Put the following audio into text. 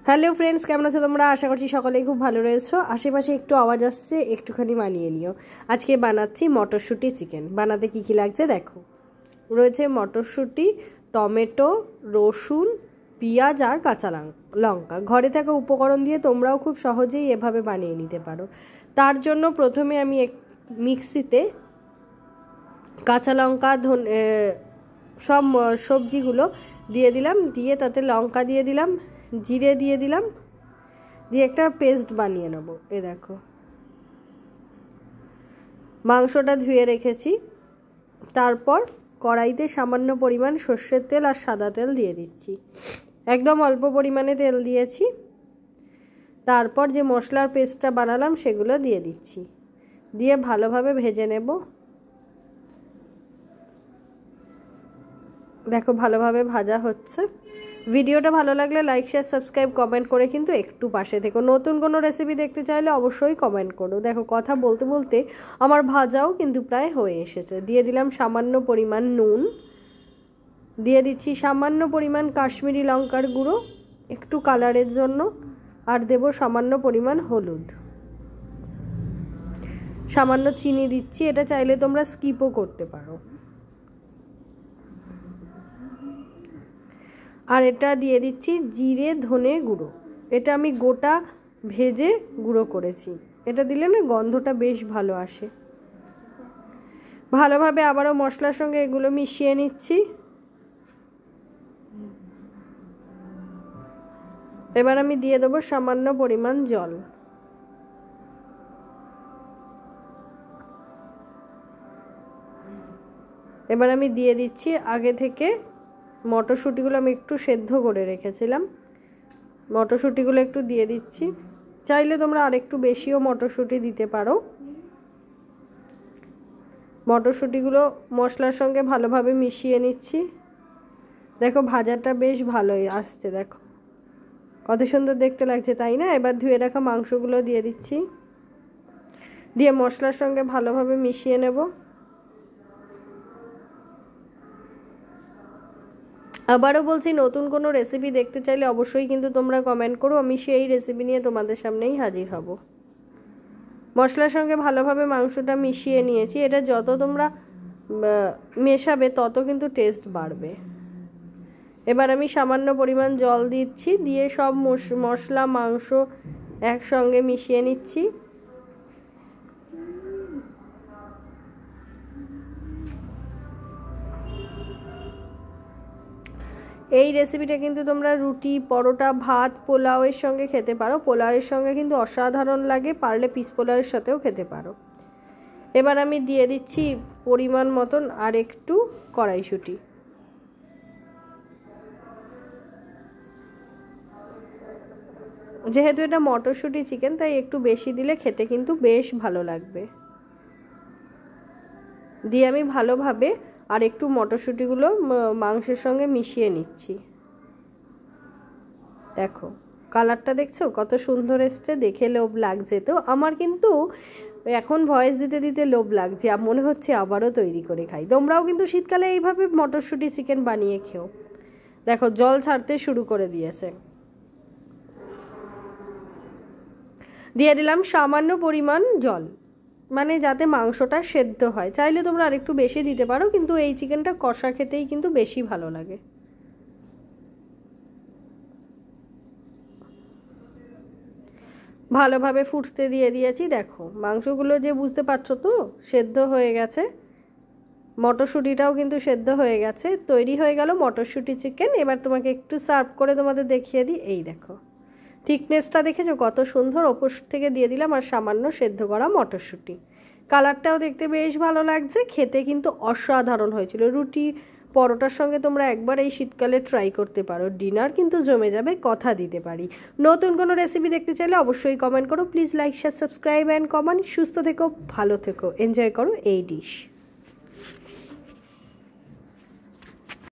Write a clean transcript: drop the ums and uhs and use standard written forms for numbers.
Hello friends, কেমন আছো তোমরা? আশা করছি সকলেই খুব ভালো রয়েছো। আশেপাশে একটু আওয়াজ আসছে, একটুখানি মানিয়ে নিও। আজকে বানাচ্ছি মটরশুঁটি চিকেন। বানাতে কি কি লাগছে দেখো। রয়েছে মটরশুঁটি, টমেটো, রসুন, পেঁয়াজ আর কাঁচা লঙ্কা। ঘরে থাকা উপকরণ দিয়ে তোমরাও খুব সহজেই এভাবে বানিয়ে নিতে পারো। তার জন্য প্রথমে আমি মিক্সিতে কাঁচা লঙ্কা, সব সবজিগুলো দিয়ে দিলাম, দিয়ে তাতে লঙ্কা দিয়ে দিলাম, জিরে দিয়ে দিলাম, দিয়ে একটা পেস্ট বানিয়ে নেব। এ দেখো, মাংসটা ধুয়ে রেখেছি। তারপর কড়াইতে সামান্য পরিমাণ সর্ষের তেল আর সাদা তেল দিয়ে দিচ্ছি। একদম অল্প পরিমাণে তেল দিয়েছি। তারপর যে মশলার পেস্টটা বানালাম সেগুলো দিয়ে দিচ্ছি, দিয়ে ভালোভাবে ভেজে নেব। দেখো ভালোভাবে ভাজা হচ্ছে। ভিডিওটা ভালো লাগলে লাইক, শেয়ার, সাবস্ক্রাইব, কমেন্ট করে কিন্তু একটু পাশে থেকো। নতুন কোনো রেসিপি দেখতে চাইলে অবশ্যই কমেন্ট করো। দেখো কথা বলতে বলতে আমার ভাজাও কিন্তু প্রায় হয়ে এসেছে। দিয়ে দিলাম সামান্য পরিমাণ নুন, দিয়ে দিচ্ছি সামান্য পরিমাণ কাশ্মীরি লঙ্কার গুঁড়ো একটু কালারের জন্য, আর দেব সামান্য পরিমাণ হলুদ, সামান্য চিনি দিচ্ছি। এটা চাইলে তোমরা স্কিপও করতে পারো। আর এটা দিয়ে দিচ্ছি জিরে ধনে গুঁড়ো। এটা আমি গোটা ভেজে গুঁড়ো করেছি। এটা দিলে না গন্ধটা বেশ ভালো আসে। ভালোভাবে আবারও মশলার সঙ্গে এগুলো মিশিয়ে নিচ্ছি। এবার আমি দিয়ে দেবো সামান্য পরিমাণ জল। এবার আমি দিয়ে দিচ্ছি আগে থেকে মটরশুঁটিগুলো আমি একটু সেদ্ধ করে রেখেছিলাম। মটরশুঁটিগুলো একটু দিয়ে দিচ্ছি। চাইলে তোমরা আরেকটু বেশিও মটরশুঁটি দিতে পারো। মটরশুঁটিগুলো মশলার সঙ্গে ভালোভাবে মিশিয়ে নিচ্ছি। দেখো ভাজাটা বেশ ভালোই আসছে, দেখো কত সুন্দর দেখতে লাগছে, তাই না? এবার ধুয়ে রাখা মাংসগুলো দিয়ে দিচ্ছি, দিয়ে মশলার সঙ্গে ভালোভাবে মিশিয়ে নেব। আবারও বলছি, নতুন কোনো রেসিপি দেখতে চাইলে অবশ্যই কিন্তু তোমরা কমেন্ট করো। আমি সেই রেসিপি নিয়ে তোমাদের সামনেই হাজির হব। মশলার সঙ্গে ভালোভাবে মাংসটা মিশিয়ে নিয়েছি। এটা যত তোমরা মেশাবে তত কিন্তু টেস্ট বাড়বে। এবার আমি সামান্য পরিমাণ জল দিচ্ছি, দিয়ে সব মশলা মাংস একসঙ্গে মিশিয়ে নিচ্ছি। এই রেসিপিটা কিন্তু তোমরা রুটি, পরোটা, ভাত, পোলাওয়ের সঙ্গে খেতে পারো। পোলাওয়ের সঙ্গে কিন্তু অসাধারণ লাগে, পারলে পিস পোলাওয়ের সাথেও খেতে পারো। এবার আমি দিয়ে দিচ্ছি পরিমাণ মতন আর একটু কড়াইশুঁটি। যেহেতু এটা মটরশুঁটি চিকেন, তাই একটু বেশি দিলে খেতে কিন্তু বেশ ভালো লাগবে। দিয়ে আমি ভালোভাবে আর একটু মটরশুঁটিগুলো মাংসের সঙ্গে মিশিয়ে নিচ্ছি। দেখো কালারটা দেখছো কত সুন্দর এসছে, দেখে লোভ লাগছে। তো আমার কিন্তু এখন ভয়েস দিতে দিতে লোভ লাগছে, মনে হচ্ছে আবারও তৈরি করে খাই। তোমরাও কিন্তু শীতকালে এইভাবে মটরশুঁটি চিকেন বানিয়ে খেও। দেখো জল ছাড়তে শুরু করে দিয়েছে। দিয়ে দিলাম সামান্য পরিমাণ জল, মানে যাতে মাংসটা সেদ্ধ হয়। চাইলে তোমরা আরেকটু বেশি দিতে পারো, কিন্তু এই চিকেনটা কষা খেতেই কিন্তু বেশি ভালো লাগে। ভালোভাবে ফুটতে দিয়ে দিয়েছি। দেখো মাংসগুলো যে বুঝতে পারছো তো সেদ্ধ হয়ে গেছে, মটরশুঁটিটাও কিন্তু সেদ্ধ হয়ে গেছে। তৈরি হয়ে গেল মটরশুঁটি চিকেন। এবার তোমাকে একটু সার্ভ করে তোমাদের দেখিয়ে দিই। এই দেখো থিকনেসটা দেখেছো কত সুন্দর। ওপর থেকে দিয়ে দিলাম আর সামান্য সেদ্ধ করা মটরশুঁটি। কালারটাও দেখতে বেশ ভালো লাগছে, খেতে কিন্তু অসাধারণ হয়েছিল। রুটি, পরোটার সঙ্গে তোমরা একবার এই শীতকালে ট্রাই করতে পারো। ডিনার কিন্তু জমে যাবে, কথা দিতে পারি। নতুন কোনো রেসিপি দেখতে চাইলে অবশ্যই কমেন্ট করো। Please like, share, subscribe and comment. সুস্থ থেকো, ভালো থেকো, এনজয় করো এই ডিশ।